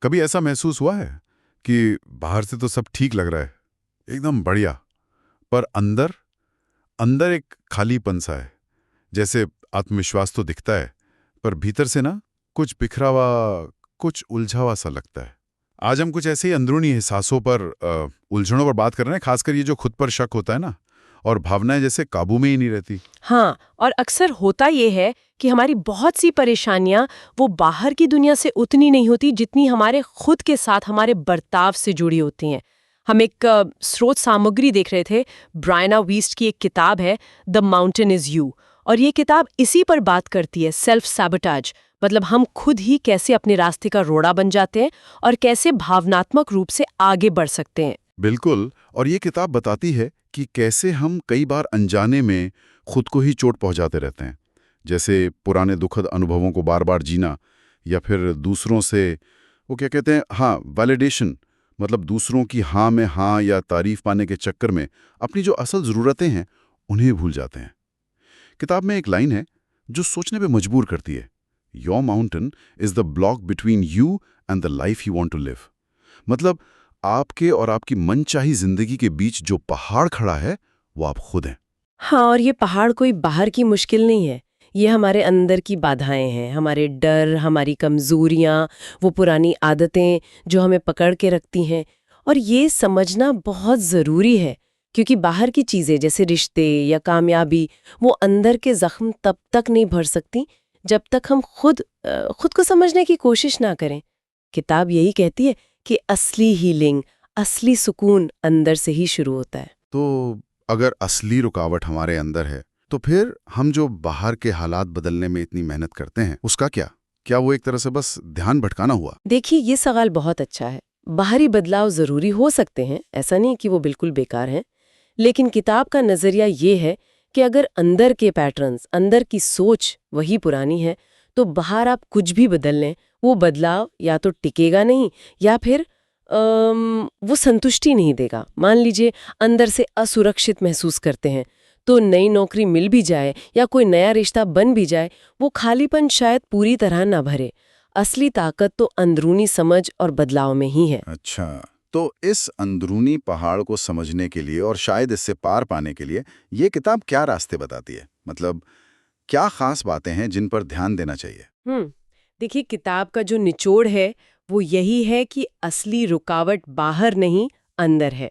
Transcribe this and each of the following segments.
कभी ऐसा महसूस हुआ है कि बाहर से तो सब ठीक लग रहा है, एकदम बढ़िया, पर अंदर अंदर एक खालीपन सा है। जैसे आत्मविश्वास तो दिखता है, पर भीतर से ना कुछ बिखरा हुआ, कुछ उलझा हुआ सा लगता है। आज हम कुछ ऐसे ही अंदरूनी एहसासों पर, उलझनों पर बात कर रहे हैं, खासकर ये जो खुद पर शक होता है ना, और भावनाएं जैसे काबू में ही नहीं रहती। हाँ, और अक्सर होता ये है कि हमारी बहुत सी परेशानियां वो बाहर की दुनिया से उतनी नहीं होती जितनी हमारे खुद के साथ हमारे बर्ताव से जुड़ी होती हैं। हम एक स्रोत सामग्री देख रहे थे। ब्रायना वीस्ट की एक किताब है, द माउंटेन इज यू, और ये किताब इसी पर बात करती है, सेल्फ सैबोटाज। मतलब हम खुद ही कैसे अपने रास्ते का रोड़ा बन जाते हैं और कैसे भावनात्मक रूप से आगे बढ़ सकते हैं। बिल्कुल, और ये किताब बताती है कि कैसे हम कई बार अनजाने में खुद को ही चोट पहुंचाते रहते हैं। जैसे पुराने दुखद अनुभवों को बार बार जीना, या फिर दूसरों से, वो क्या कहते हैं, हाँ, वैलिडेशन, मतलब दूसरों की हाँ में हाँ या तारीफ पाने के चक्कर में अपनी जो असल ज़रूरतें हैं उन्हें भूल जाते हैं। किताब में एक लाइन है जो सोचने पे मजबूर करती है: your mountain is the block between you and the life you want to live. मतलब आपके और आपकी मनचाही जिंदगी के बीच जो पहाड़ खड़ा है वो आप खुद हैं। हाँ, और ये पहाड़ कोई बाहर की मुश्किल नहीं है। ये हमारे अंदर की बाधाएं हैं, हमारे डर, हमारी कमजोरियां, वो पुरानी आदतें जो हमें पकड़ के रखती हैं। और ये समझना बहुत ज़रूरी है, क्योंकि बाहर की चीज़ें जैसे रिश्ते या कामयाबी, वो अंदर के जख्म तब तक नहीं भर सकती जब तक हम खुद को समझने की कोशिश ना करें। किताब यही कहती है कि असली हीलिंग, असली सुकून अंदर से ही शुरू होता है। तो अगर असली रुकावट हमारे अंदर है, तो फिर हम जो बाहर के हालात बदलने में इतनी मेहनत करते हैं उसका क्या? क्या वो एक तरह से बस ध्यान भटकाना हुआ? देखिए, ये सवाल बहुत अच्छा है। बाहरी बदलाव ज़रूरी हो सकते हैं, ऐसा नहीं कि वो बिल्कुल बेकार हैं। लेकिन किताब का नज़रिया ये है कि अगर अंदर के पैटर्न्स, अंदर की सोच वही पुरानी है, तो बाहर आप कुछ भी बदल लें, वो बदलाव या तो टिकेगा नहीं, या फिर वो संतुष्टि नहीं देगा। मान लीजिए अंदर से असुरक्षित महसूस करते हैं, तो नई नौकरी मिल भी जाए या कोई नया रिश्ता बन भी जाए, वो खालीपन शायद पूरी तरह ना भरे। असली ताकत तो अंदरूनी समझ और बदलाव में ही है। अच्छा, तो इस अंदरूनी पहाड़ को समझने के लिए और शायद इससे पार पाने के लिए ये किताब क्या रास्ते बताती है? मतलब क्या खास बातें हैं जिन पर ध्यान देना चाहिए? देखिए, किताब का जो निचोड़ है वो यही है कि असली रुकावट बाहर नहीं, अंदर है।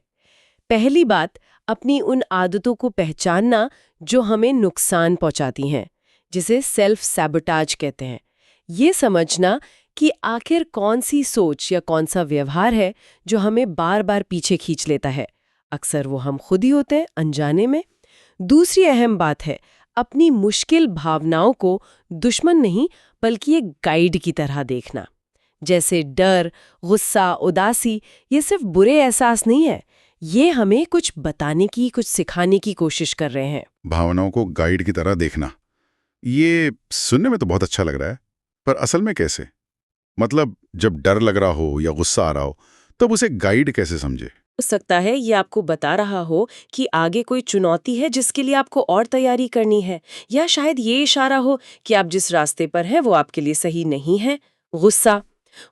पहली बात, अपनी उन आदतों को पहचानना जो हमें नुकसान पहुंचाती हैं, जिसे सेल्फ सैबोटाज कहते हैं। ये समझना कि आखिर कौन सी सोच या कौन सा व्यवहार है जो हमें बार बार पीछे खींच लेता है। अक्सर वो हम खुद ही होते हैं, अनजाने में। दूसरी अहम बात है, अपनी मुश्किल भावनाओं को दुश्मन नहीं, बल्कि एक गाइड की तरह देखना। जैसे डर, गुस्सा, उदासी, ये सिर्फ बुरे एहसास नहीं है। ये हमें कुछ बताने की, कुछ सिखाने की कोशिश कर रहे हैं। भावनाओं को गाइड की तरह देखना, ये सुनने में तो बहुत अच्छा लग रहा है, पर असल में कैसे? मतलब जब डर लग रहा हो या गुस्सा आ रहा हो, तब उसे गाइड कैसे समझे? हो सकता है ये आपको बता रहा हो कि आगे कोई चुनौती है जिसके लिए आपको और तैयारी करनी है, या शायद ये इशारा हो कि आप जिस रास्ते पर हैं वो आपके लिए सही नहीं है। गुस्सा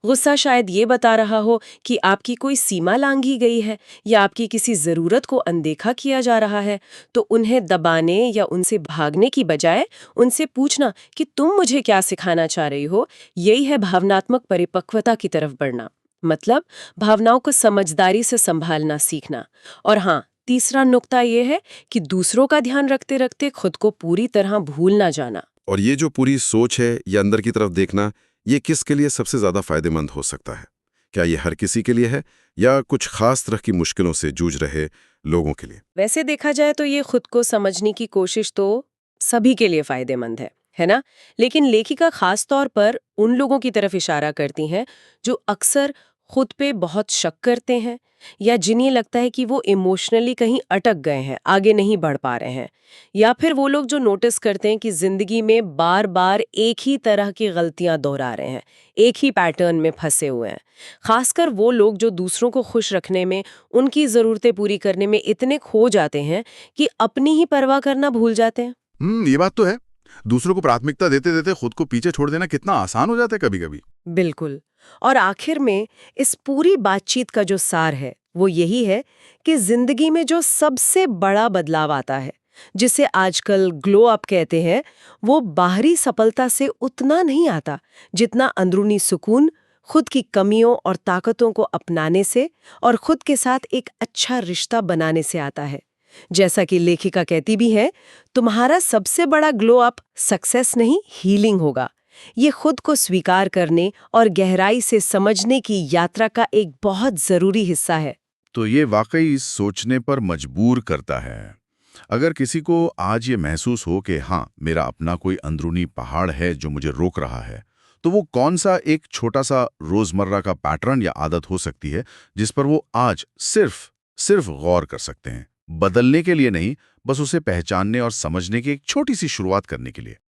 गुस्सा शायद ये बता रहा हो कि आपकी कोई सीमा लांघी गई है, या आपकी किसी ज़रूरत को अनदेखा किया जा रहा है। तो उन्हें दबाने या उनसे भागने की बजाय उनसे पूछना कि तुम मुझे क्या सिखाना चाह रही हो, यही है भावनात्मक परिपक्वता की तरफ बढ़ना। मतलब भावनाओं को समझदारी से संभालना सीखना। और हाँ, तीसरा नुक्ता ये है कि दूसरों का ध्यान रखते रखते खुद को पूरी तरह भूल ना जाना। और ये जो पूरी सोच है या अंदर की तरफ देखना, ये किसके लिए सबसे ज्यादा फायदेमंद हो सकता है? क्या ये हर किसी के लिए है, या कुछ खास तरह की मुश्किलों से जूझ रहे लोगों के लिए? वैसे देखा जाए तो ये खुद को समझने की कोशिश तो सभी के लिए फायदेमंद है ना? लेकिन लेखिका खास तौर पर उन लोगों की तरफ इशारा करती हैं जो अक्सर खुद पे बहुत शक करते हैं, या जिन्हें लगता है कि वो इमोशनली कहीं अटक गए हैं, आगे नहीं बढ़ पा रहे हैं। या फिर वो लोग जो नोटिस करते हैं कि जिंदगी में बार बार एक ही तरह की गलतियां दोहरा रहे हैं, एक ही पैटर्न में फंसे हुए हैं। खासकर वो लोग जो दूसरों को खुश रखने में, उनकी ज़रूरतें पूरी करने में इतने खो जाते हैं कि अपनी ही परवाह करना भूल जाते हैं। ये बात तो है। दूसरों को प्राथमिकता देते देते खुद को पीछे छोड़ देना कितना आसान हो जाता है कभी कभी। बिल्कुल। और आखिर में इस पूरी बातचीत का जो सार है वो यही है कि जिंदगी में जो सबसे बड़ा बदलाव आता है, जिसे आजकल ग्लो अप कहते हैं, वो बाहरी सफलता से उतना नहीं आता जितना अंदरूनी सुकून, खुद की कमियों और ताकतों को अपनाने से और खुद के साथ एक अच्छा रिश्ता बनाने से आता है। जैसा कि लेखिका कहती भी है, तुम्हारा सबसे बड़ा ग्लो अप सक्सेस नहीं, हीलिंग होगा। ये खुद को स्वीकार करने और गहराई से समझने की यात्रा का एक बहुत जरूरी हिस्सा है। तो ये वाकई सोचने पर मजबूर करता है। अगर किसी को आज ये महसूस हो कि हाँ, मेरा अपना कोई अंदरूनी पहाड़ है जो मुझे रोक रहा है, तो वो कौन सा एक छोटा सा रोजमर्रा का पैटर्न या आदत हो सकती है जिस पर वो आज सिर्फ गौर कर सकते हैं? बदलने के लिए नहीं, बस उसे पहचानने और समझने की एक छोटी सी शुरुआत करने के लिए।